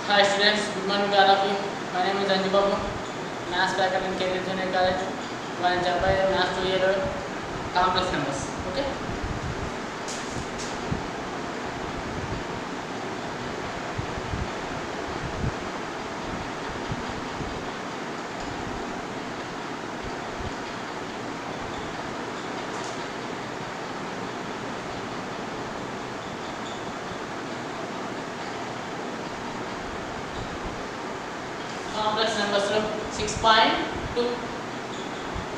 Hi students, good morning to all of you. My name is Anju Babu, Maths faculty in Cambridge Junior College. I am Jabba Maths 2 year complex numbers. Okay. Complex numbers 6.2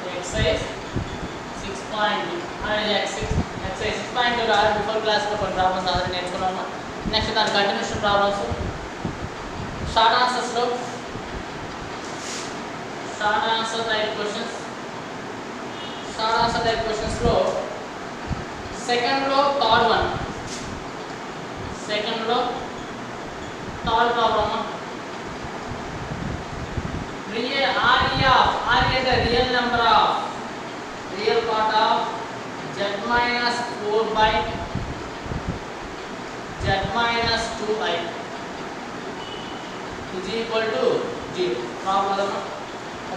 exercise 6.2 exercise 6.2 before class లో కొన్ని problems already నేర్చుకున్నాము. Next దాని continuation problems short answers లో short answer type questions లో second లో third problem area the real number of real part of z minus 4 by z minus 2i is equal to 0. Problem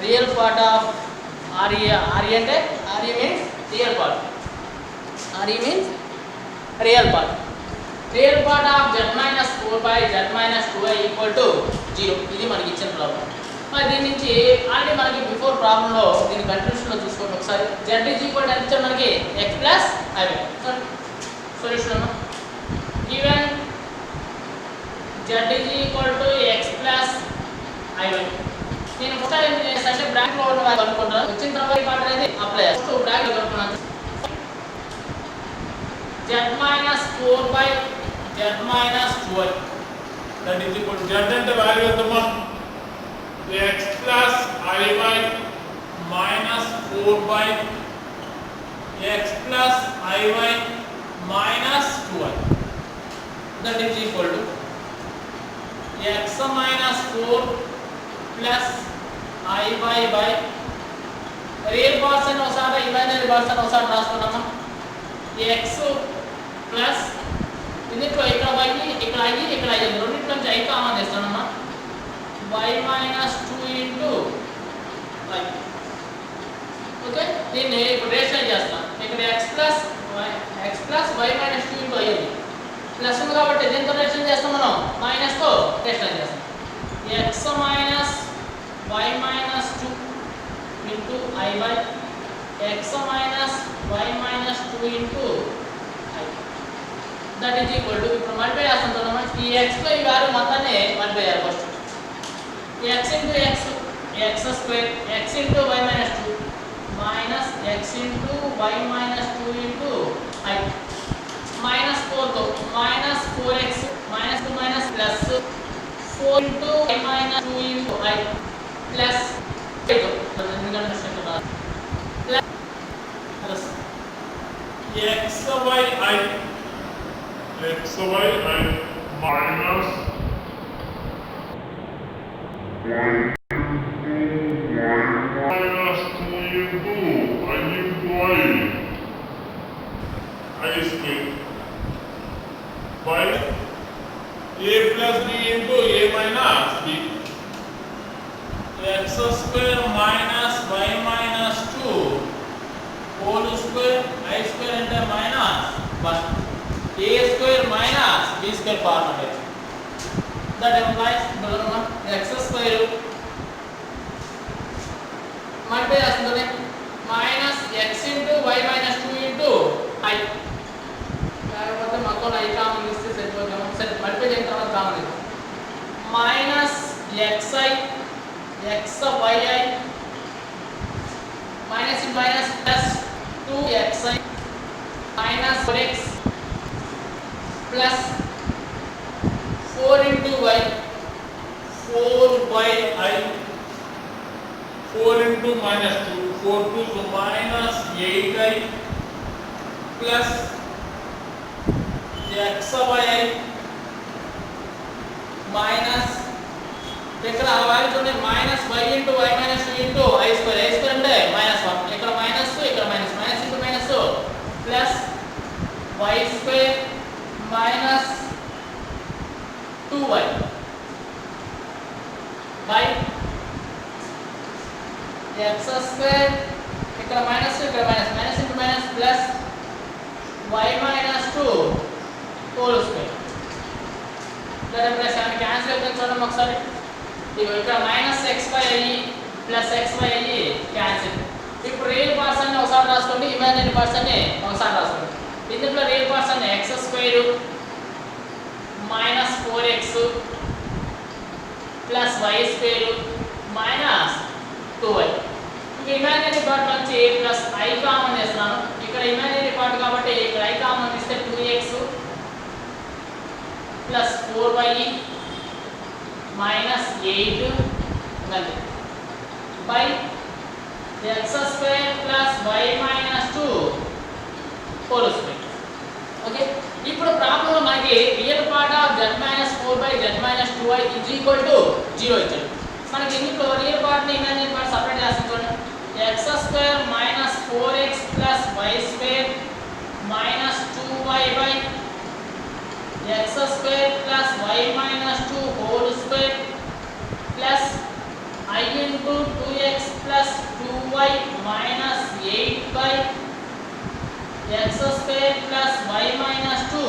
real part of area అంటే area means real part real part of z minus 4 by z minus 2i equal to 0. ఇది మనకి ఇచ్చిన problem. మరి దీని నుంచి already మనకి before ప్రాబ్లంలో దీని కంటిన్యూషన్లో చూసుకోండి ఒకసారి. z ఈజ్ ఈక్వల్ టు ఎంత ఇచ్చారు మనకి x ప్లస్ iy. సొల్యూషన్ అన్న given z is equal to x plus iy. నేను ఫస్ట్ ఏం చేస్తానంటే బ్రాకెట్లో ఉన్న వాల్యూ కనుక్కుంటాను. వచ్చిన తర్వాత ఈ పార్ట్ అనేది అప్లై చేస్తాను. ఫస్ట్ బ్రాకెట్లో కనుక్కున్నాను z minus 4 by z minus 2i that is equal to z అంటే వాల్యూ ఎంతమ్మా x plus iy minus 4 by x plus iy minus 2i that is equal to x minus 4 plus iy by real parts and osada imaginary parts and osada రాసుకున్నామా. x plus దీంట్లో ఇక్కడ y ఇక్కడ i ఇక్కడ i రెండిట్లో నుంచి i common చేస్తానమ్మా. y minus 2 into y. Okay, దీన్ని ఇప్పుడు rationalise చేస్తాం. ఇక్కడ x plus y minus 2 into y ఉంది. ప్లస్ ఉంది కాబట్టి దీంతో రేషనలైజ్ చేస్తాం, మనం మైనస్ తో రేషనలైజ్ చేస్తాం. x minus y minus 2 into i by x minus y minus 2 into i that is equal to ఇప్పుడు మల్టిప్లై చేస్తాం. ఈ x లో ఈ వాల్యూ మొత్తాన్ని మల్టిప్లై చేయాలి. First x into x square x into y minus 2 minus x into y minus 2 into i minus 4 to minus 4x minus 2 minus plus 4 into y minus 2 into i plus plus xy minus I square by a plus b into a minus b x square minus y minus 2 whole square I square and minus 1 a square minus b square part of it that implies x square multiply చేస్తుంటే minus x into y minus 2 into i లేకపోతే మొత్తం i common ఇస్తే సరిపోతాము. సరే, multiply చేసిన తర్వాత common ఇది minus xi minus minus plus 2xi minus 4x plus 4 into y 4 i 4 into minus 2 4 to so minus 8i plus xy minus ఇక్కడ వాల్యూతోనే minus y into y minus 2 into i square అంటే minus 1 ఇక్కడ minus ఇక్కడ minus into minus plus y square minus 2y by x square ఇక్కడ minus ఇక్కడ minus minus into minus plus y minus 2 whole square. దాని plus అని cancel అవుతుంది చూడండి ఒకసారి. ఇగో ఇక్కడ మైనస్ xy అయ్యి ప్లస్ xy అయ్యి క్యాన్సిల్. ఇప్పుడు రియల్ పార్ట్స్ అన్ని ఒకసారి రాసుకోండి, ఇమాజినరీ పార్ట్స్ అన్ని ఒకసారి రాసుకోండి. ఇందులో రియల్ పార్ట్స్ అన్ని x square minus 4x plus y square minus 2y. ఇంకా ఇమాజినరీ పార్ట్ నుంచి ప్లస్ i కామన్ చేస్తున్నాను. ఇక్కడ ఇమాజినరీ పార్ట్ కాబట్టి ఇక్కడ i కామన్ ఇస్తే 2x ప్లస్ 4y మైనస్ 8 మళ్ళీ by x square plus y minus 2 whole square. Okay, ఇప్పుడు ప్రాబ్లంలో మనకి real part of z minus 4 by z minus 2y is equal to 0 ఇచ్చాడు. మనకి ఇందులో రియల్ పార్ట్ ని ఇమాజినరీ పార్ట్ సెపరేట్ చేస్తాం చూడండి. x square minus 4x plus y square minus 2y by x square plus y minus 2 whole square plus I into 2x plus 2y minus 8 by x square plus y minus 2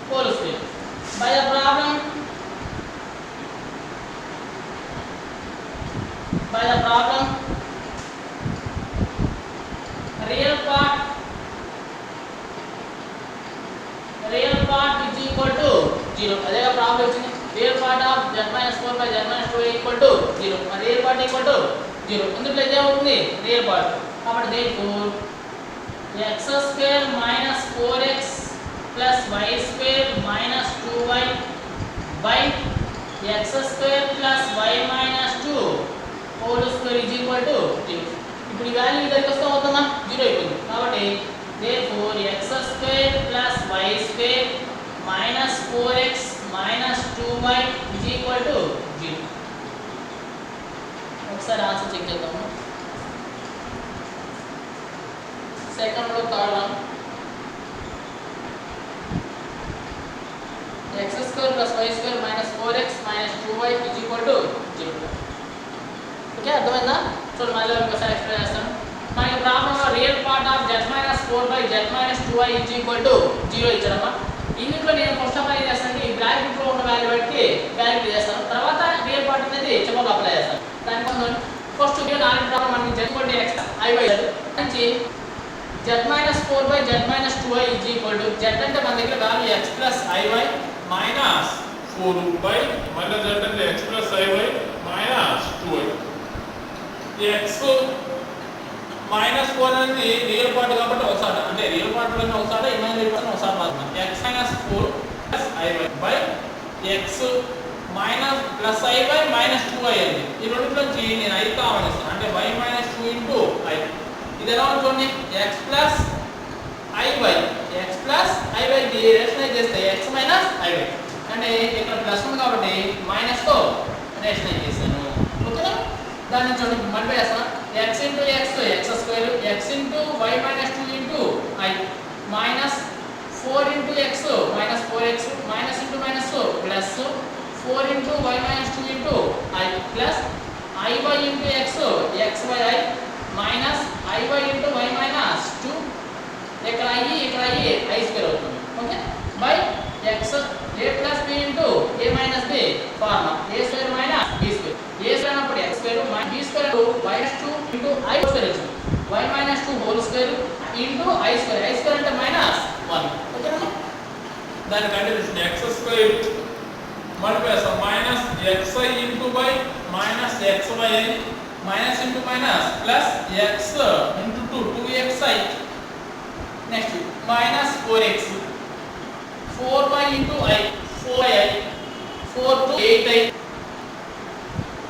whole square. By the problem, real part is equal to 0. అదేగా problem వచ్చింది. Real part of z minus 4 by z minus 2 equal to 0. Real part equal to 0. ఇందులో ఇదే అవుతుంది real part. కాబట్టి therefore x square minus 4x plus y square minus 2y by x square plus y minus 2 whole square is equal to 0. ఇప్పుడు ఈ value ఇక్కడికి వస్తే అవుతుందా 0 అయిపోయింది. కాబట్టి therefore x square plus y square minus 4x minus 2y is equal to 0. ఒకసారి answer check చేద్దాము. Second లో third one x square plus y square minus 4x minus 2y is equal to 0. Okay, అర్థమైందా? చూడండి మళ్ళీ ఒకసారి explain చేస్తాను. మనకి ప్రాబ్లంలో real part of z minus 4 by z minus 2y is equal to 0 ఇచ్చాడమ్మా. ఇందులో నేను ఫస్ట్ ఆఫ్ ఆల్ ఏం చేస్తానంటే ఈ బ్రాకెట్ లో ఉన్న వాల్యూ బట్టి క్యాలిక్యులేట్ చేస్తాను. తర్వాత రియల్ పార్ట్ అనేది చివరిలో అప్లై చేస్తాను. దానికోసం ఫస్ట్ నాలుగు ప్రాబ్లం మనకి z equal to x i by z నుంచి z minus 4 by z minus 2y is equal to z అంటే మన దగ్గర value x plus iy minus 4 by మళ్ళీ z అంటే x plus iy minus 2y. ఈ x minus 4 అనేది real part కాబట్టి ఒకసారి అంటే రియల్ పార్ట్ లోనే ఒకసారి ఇమాజినరీ పార్ట్ ఒకసారి రాద్దాం. x minus 4 plus iy by x minus plus iy minus 2y అండి. ఈ రెండిట్లో నుంచి నేను i కామన్ చేస్తాను. అంటే y minus 2 into i. ఇది ఎలా ఉంటుంది? x plus iy కి రేషనలైజ్ చేస్తే x minus iy. అంటే ఇక్కడ ప్లస్ ఉంది కాబట్టి మైనస్ తో రేషనలైజ్ చేస్తాను. ఓకేనా? దాన్ని చూడండి మల్టిప్లై చేస్తాను. x into x square x into y minus 2 into i minus 4 into x minus 4x minus into minus plus 4 into y minus 2 into i plus iy into x xy i minus iy into y minus 2 ఇక్కడ i square అవుతుంది. Okay, by x a plus b into a minus b formula a square minus b square. a square అన్నప్పుడు x square minus b square minus 2 into i square వచ్చింది. y minus 2 whole square into i square. i square అంటే minus 1. ఓకేనా? దాని continuation x square multiply చేస్తాం minus xi into y minus xyi minus into minus plus x into 2xi next minus 4x 4y into i 4y 4 to 8i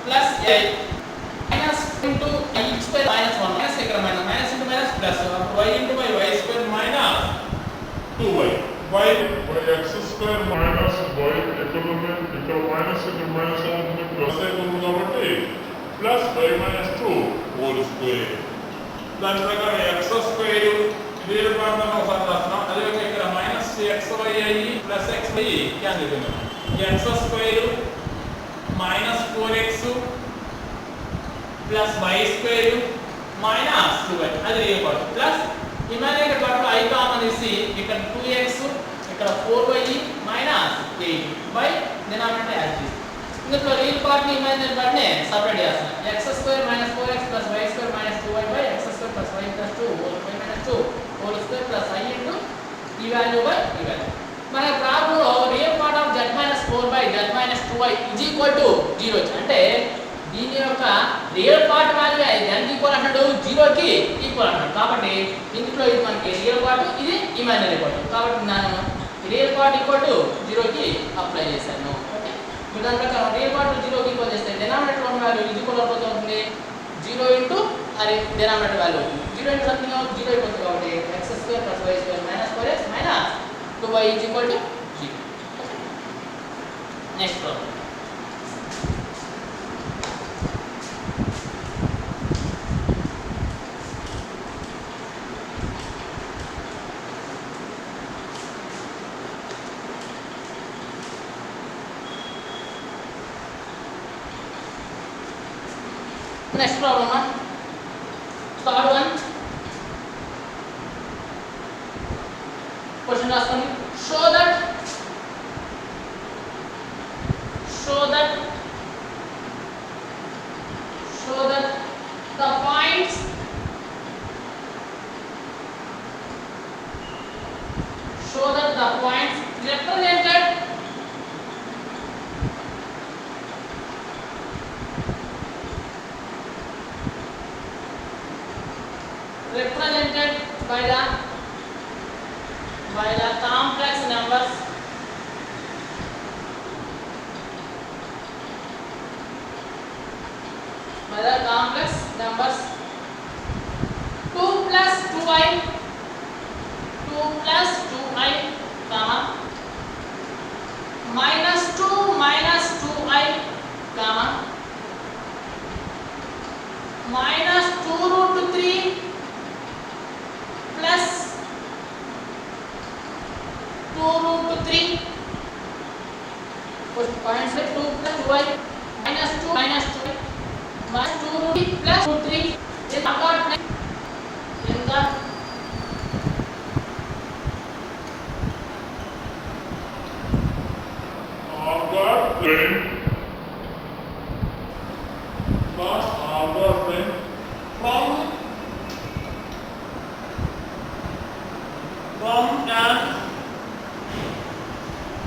plus i minus into i square minus 1 minus ఇక్కడ minus into minus plus y into y square minus 2y y x square minus y ఇక్కడ minus into minus అవుతుంది plus అవుతుంది కాబట్టి plus y minus 2 whole square. దాని ప్రకారం x square real part లో ఒకసారి రాస్తున్నాం. అదే ఇక్కడ minus xy plus xy cancel అవుతుంది. x square minus 4x plus y square minus 2y అది real part plus imaginary part I common తీసి ఇక్కడ 2x ఇక్కడ 4y minus 8 డినామినేటర్ యాడ్ చేసి ఇందులో రియల్ పార్ట్ ని ఇమాజినరీ పార్ట్ ని సెపరేట్ చేస్తాం x² minus 4x plus y² minus 2y by x² plus y plus 2 whole square minus 2 whole square plus I into ఈ value by ఈ value మన problem లో real part of z minus 4 by z minus 2y is equal to 0 అంటే దీని యొక్క real part value ఎంత equal అంటాడు 0 కి ఈక్వల్ అంటాడు కాబట్టి ఇందులో ఇది మనకి రియల్ పార్ట్ ఇది ఇమాజినరీ పార్ట్ కాబట్టి నేను రియల్ పార్ట్ ఈక్వల్ టు 0 కి అప్లై చేశాను ఓకే దాని ప్రకారం రియల్ పార్ట్ 0 కి ఈక్వల్ చేస్తే డినామినేటర్ ఉన్న వాల్యూ ఇది ఈక్వల్ అవుతుంది 0 ఇంటూ అది డినామినేటర్ వాల్యూ 0 ఇంటూ సంథింగ్ 0 అయిపోతుంది కాబట్టి x² plus y² minus 4x minus 2y is equal to 0 okay next problem next problem third one question రాసుకోండి show that the points represented by the complex numbers by the complex numbers 2 plus 2i comma minus 2 minus 2i comma minus 2 root 3 plus 2 root 3 first point से 2 plus 2i minus 2 minus 2 minus 2 root 3 plus root 3 ये आकार नहीं इनका आकार plane बस आकार plane from an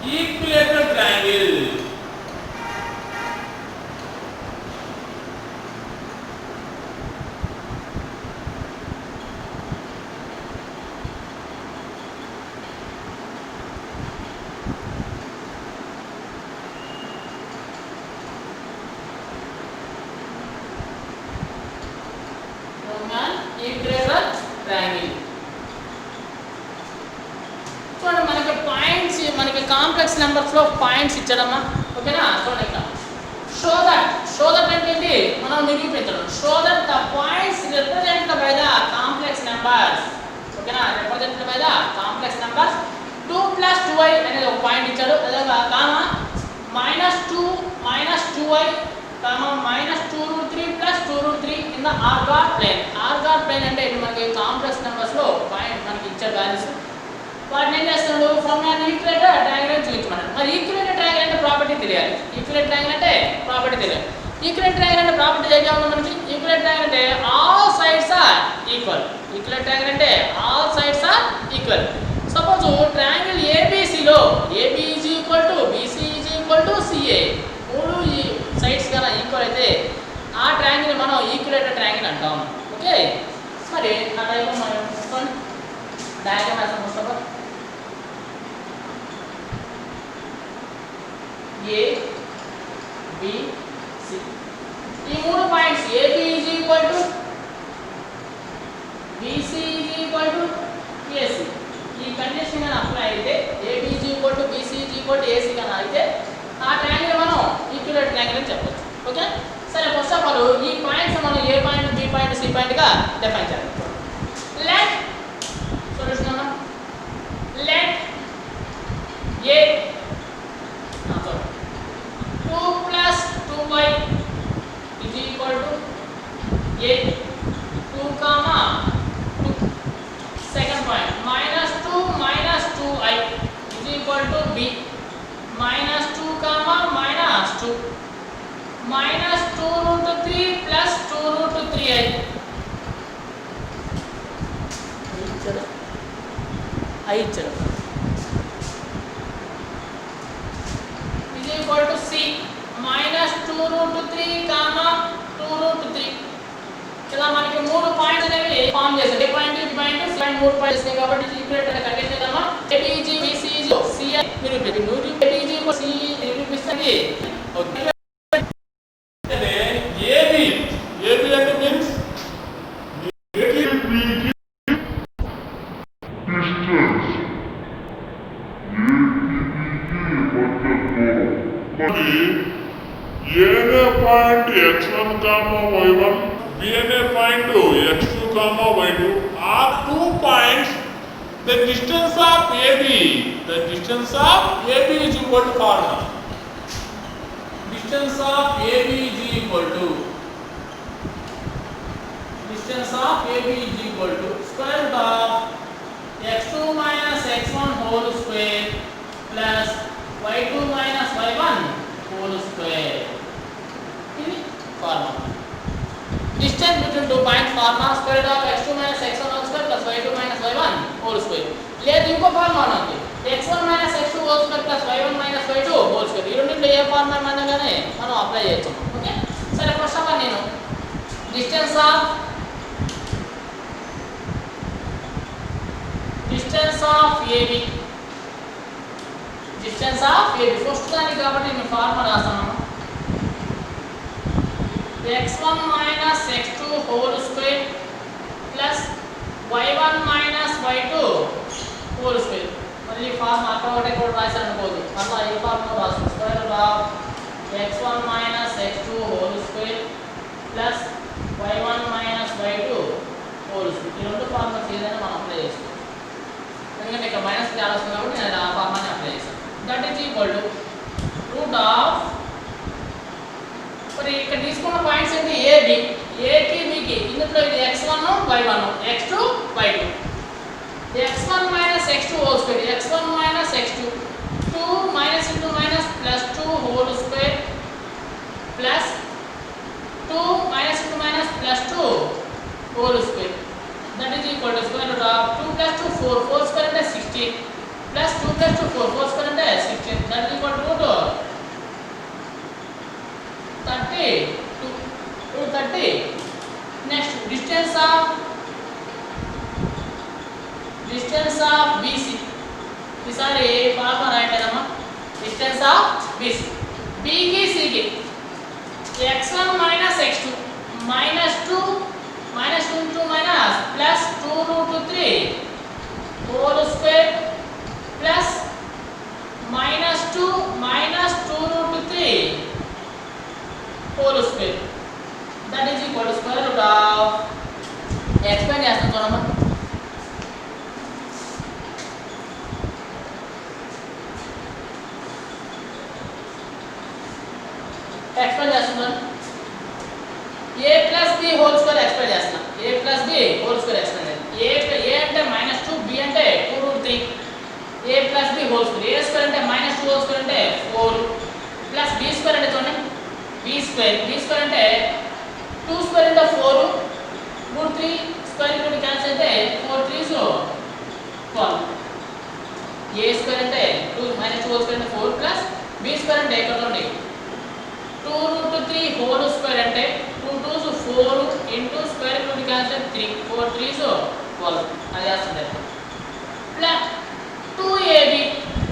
equilateral triangle from an equilateral triangle చూడండి మనకి పాయింట్స్ మనకి కాంప్లెక్స్ నెంబర్స్ లో పాయింట్స్ ఇచ్చాడమ్మా ఓకేనా చూడండి ఇక్కడ షో దట్ అంటే ఏంటి మనం నిరూపించడం show that the points represented by the complex numbers ఓకేనా represented by the complex numbers 2 plus 2i అనేది ఒక పాయింట్ ఇచ్చాడు అదే comma minus 2i comma minus 2 root 3 plus 2 root 3 in the argand plane అంటే ఇది మనకి కాంప్లెక్స్ నెంబర్స్ లో point మనకి ఇచ్చాడు వాల్యూస్ వాటిని ఏం చేస్తున్నాడు ఫ్రమ్ an equilateral triangle చూపించమన్నాడు మరి ఈక్విలేటరల్ ట్రయాంగిల్ అంటే ప్రాపర్టీ తెలియాలి ఈక్విలేటరల్ ట్రయాంగిల్ అంటే ప్రాపర్టీ తెలియాలి ఈక్విలేటరల్ ట్రయాంగిల్ అంటే ప్రాపర్టీ ఏమన్నా మనకి ఈక్విలేటరల్ ట్రయాంగిల్ అంటే all sides are equal equilateral triangle అంటే all sides are equal suppose triangle ABC లో AB is equal to BC is equal to CA మూడు సైడ్స్ కన్నా ఈక్వల్ అయితే ఆ ట్రయాంగిల్ మనం ఈక్విలేటరల్ ట్రయాంగిల్ అంటాం ఓకే మరి ఆ టైప్ మనం చూసుకోండి డయాగ్రామ్ వేస్తాం ముస్తఫా A B C ఈ మూడు points AB is equal to BC is equal to AC ఈ కండిషన్ గాని అప్లై అయితే AB is equal to BC is equal to AC గాని అయితే ఆ ట్రయాంగిల్ మనం ఈక్విలేటరల్ ట్రయాంగిల్ అని చెప్పొచ్చు ఓకే సరే ఫస్ట్ ఆఫ్ ఆల్ ఈ పాయింట్స్ మనం A point B point C point గా డిఫైన్ చేయాలి లెట్ సొల్యూషన్ అన్న let A 2 plus A 2 comma 2. Second point, minus 2i is equal to B. Minus 2 comma minus 2. Minus 2 root 3 plus 2 root 3i. I is equal to C. Minus 2 root 3 comma 2 root 3. ఇలా మనకి మూడు points అనేవి form చేస్తాయి. A point ఈ point C point మూడు points వస్తాయి కాబట్టి equal అంటే కండిషన్ చేద్దామా. ఏబీజీ బీసీజీ సిఐ నిరూపించండి. ఏబీజీ సి నిరూపిస్తుంది. ఓకే అంటే ఏబి ఏబి అంటే మీన్స్ ఏనే పాయింట్ x1 కామా y1 బినే point x2 comma y2 are 2 points. The distance of AB is equal to formula. Distance of AB is equal to square root of x2 minus x1 whole square plus y2 minus y1 whole square. This is formula. Distance between 2 points formula square root of x2 minus x1 whole square plus y2 minus y1 whole square. లేదు ఇంకో formula ఉంది. x1 minus x2 whole square plus y1 minus y2 whole square. ఈ రెండింటిలో ఏ formula మనగానే మనం apply చేయొచ్చు. Okay సరే first of all నేను distance of AB first దానికి కాబట్టి నేను ఫార్ములా రాస్తాను. x1 minus x2 whole square plus y1 minus y2 whole square. మళ్ళీ ఫార్ములా అక్కడ ఒకటే కూడా రాశాను అనుకోదు. మళ్ళీ ఈ ఫార్ములా రాస్తాను. Square root of x1 minus x2 whole square plus y1 minus y2 whole square. ఈ రెండు ఫార్ములాస్ ఏదైనా మనం అప్లై చేసుకోవచ్చు. ఎందుకంటే ఇక్కడ మైనస్ చాలా వస్తుంది కాబట్టి నేను ఆ ఫార్ములాని అప్లై చేస్తాను. That is equal to root of మరి ఇక్కడ తీసుకున్న పాయింట్స్ ఏంటి ఏబి ఏకి బికి ఇందులో ఇది x1 y1 x2 y2 x1 minus x2 whole square x1 minus x2 2 minus into minus plus 2 whole square plus 2 minus into minus plus 2 whole square that is equal to square root of 2 plus 2 4 4 square అంటే 16 plus 2 plus 2 4 4 square అంటే 16 that is equal to root 30. Next distance of BC. ఈసారి formula రాయండిదమ్మా. distance of BC B కి C కి x1 minus x2 minus 2 minus 2 into minus plus 2 root 3 whole square plus minus 2 minus 2 root 3 whole square. That is equal to square root of explain చేస్తాను చూడమ్మా. Explain చేస్తున్నాను. a plus b whole square explain చేస్తున్నా. a plus b whole square explain చేస్తాను. a అంటే -2 b అంటే 2 root 3 a plus b whole square a square అంటే -2 whole square అంటే 4 plus b square అంటే చూడండి b square అంటే 2 square into 4 root 3 square root cancel అయితే 4 3s 12 a square అంటే 2 minus 2 whole square అంటే 4 plus b square అంటే ఇక్కడ చూడండి 2 root 3 whole square అంటే 2 2s 4 into square root cancel 3 4 3s 12 అది వస్తుంది ప్లస్ 2ab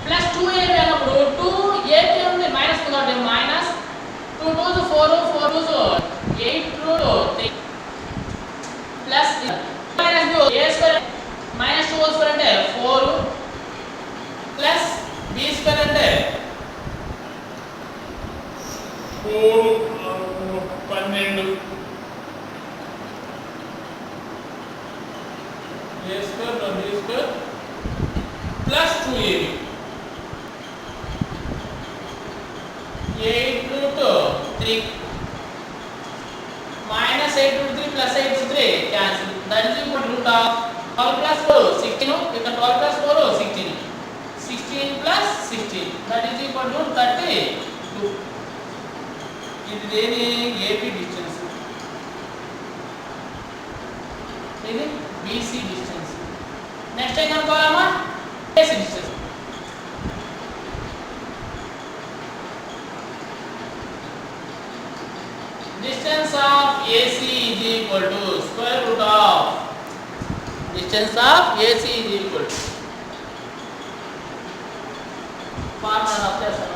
plus 2ab అన్నప్పుడు 2ab ఉంది మైనస్ కాబట్టి minus 2 2s 4 4 2s 8 root 3 plus minus b a square minus 2 whole square అంటే 4 plus b square అంటే 4 12 a square plus b square plus 2ab 8 root 3 minus 8 root 3 plus 8 to 3 cancel. That is equal to root of 12 plus 4 16. ఇక్కడ 12 plus 4 16. 16 plus 16. That is equal to 32. ఇది దేని AP distance, ఇది BC distance. Next ఏం కనుక్కోవాలమ్మా? AC distance. Distance of AC is equal to square root of distance of AC is equal to formula రాస్తాను.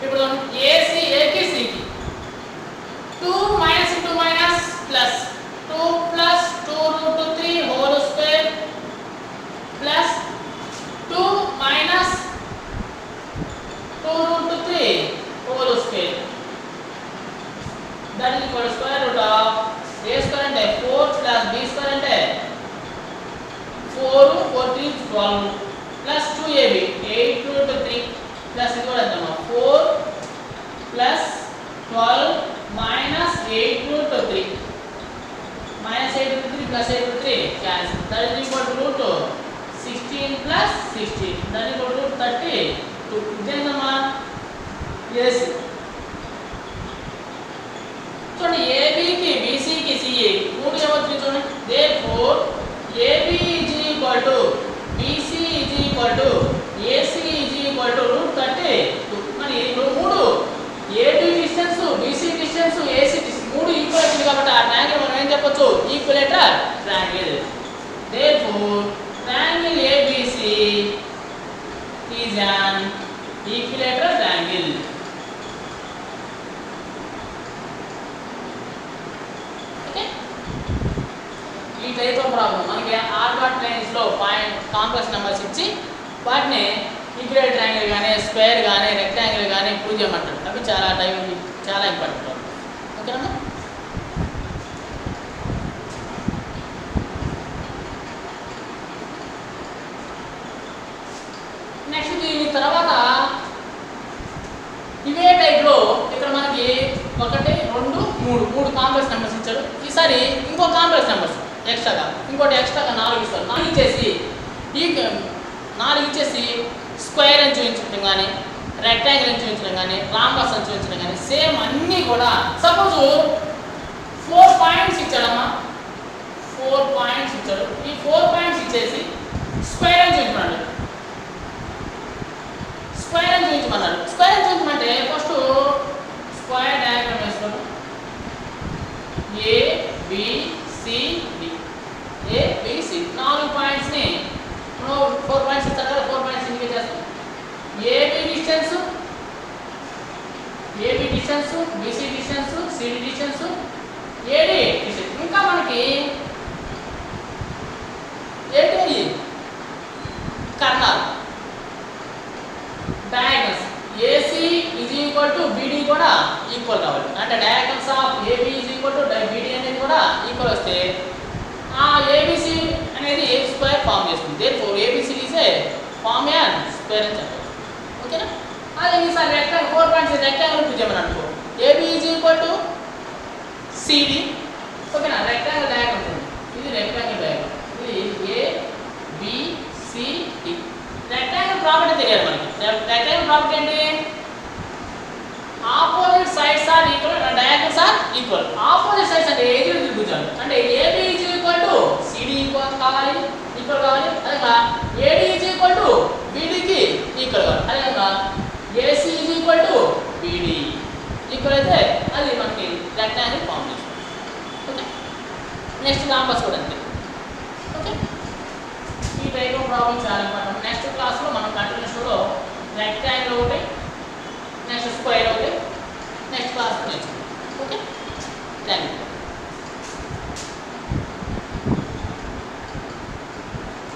ఇప్పుడు AC కి C కి 2 minus into minus plus 2 plus 2 root 3 whole square plus 2 minus 2 root 3 whole square. That is equal to square root of a square and 4 plus b square and 4 4 3 12 plus 2ab 8 root 3 plus equal to 4 plus 12 minus 8 root 3 minus 8 root 3 plus 8 root 3 cancel. That is equal to root 16 plus 16. That is equal to root 32. Then yes. చూడండి AB కి BC కి CA మూడు ఏమవుతుంది చూడండి. therefore AB is equal to BC is equal to AC is equal to root 32. మరి మూడు AB distance BC distance AC distance మూడు equal అవుతుంది కాబట్టి ఆ ట్రయాంగిల్ మనం ఏం చెప్పొచ్చు? Equilateral triangle. therefore triangle ABC is an equilateral triangle. ఈ టైప్ ఆఫ్ ప్రాబ్లం మనకి ఆర్గాట్ లైన్స్ లో పాయింట్ కాంప్లెక్స్ నెంబర్స్ ఇచ్చి వాటిని ఈక్విలేటరల్ ట్రయాంగిల్ గానీ స్క్వేర్ గానీ రెక్టాంగిల్ గానీ ప్రూవ్ చేయమంటారు. అవి చాలా ఇంపార్టెంట్. ఓకేనా? నెక్స్ట్ దీని తర్వాత ఇవే టైప్ లో ఇక్కడ మనకి 1 2 3 కాంప్లెక్స్ నెంబర్స్ ఇచ్చాడు. ఈసారి ఇంకో కాంప్లెక్స్ నెంబర్స్ ఎక్స్ట్రాగా ఇంకోటి ఎక్స్ట్రాగా 4 ఇస్తారు. 4 ఇచ్చేసి స్క్వేర్ అని చూపించడం కానీ రెక్టాంగిల్ అని చూపించడం కానీ రాంబస్ అని చూపించడం కానీ సేమ్ అన్నీ కూడా సపోజ్ 4 పాయింట్స్ ఇచ్చాడమ్మా. 4 పాయింట్స్ ఇచ్చాడు. ఈ 4 పాయింట్స్ ఇచ్చేసి స్క్వేర్ అని చూపించమన్నాడు. స్క్వేర్ అని చూపించమంటే ఫస్ట్ స్క్వేర్ డయాగ్రామ్ వేసుకోండి. ABCD 4 పాయింట్స్ ని 4 పాయింట్స్ ఇస్తారు కదా, 4 పాయింట్స్ ఇండికేట్ చేస్తాం. AB distance BC distance CD distance AD distance. ఇంకా మనకి ఏంటి కర్ణాలు diagonals AC is equal to BD కూడా ఈక్వల్ కావాలి. అంటే diagonals of AB is equal to BD అనేది కూడా ఈక్వల్ వస్తే ఆ ABC అనేది స్క్వేర్ ఫామ్ చేస్తుంది. therefore ABCD is a form an square అని చెప్పాలి. ఓకేనా? అదే ఈసారి రెక్టాంగిల్ 4 పాయింట్స్ రెక్టాంగిల్ ప్రూవ్ చేయమని అనుకో. AB is equal to CD. ఓకేనా? రెక్టాంగిల్ డయాగ్రామ్ ఉంది. ఇది రెక్టాంగిల్ డయాగ్రామ్. ఇది ABCD. రెక్టాంగిల్ ప్రాపర్టీ తెలియాలి మనకి. రెక్టాంగిల్ ప్రాపర్టీ ఏంటి? Opposite sides are equal and diagonals are equal. Opposite sides అంటే ఎదురు త్రిభుజాలు. అంటే AB is equal to CD equal కావాలి. అదేగా AD is equal to BD కి ఈక్వల్ కావాలి. అదేగా AC is equal to BD equal అయితే అది మనకి రెక్టాంగిల్ ఫామ్ చేస్తుంది. ఓకే? నెక్స్ట్ రాంబస్ కూడా అంతే. ఓకే? ఈ టైప్ ఆఫ్ ప్రాబ్లమ్ చాలా ఇంపార్టెంట్. నెక్స్ట్ క్లాస్లో మనం కంటిన్యూస్లో రెక్టాంగిల్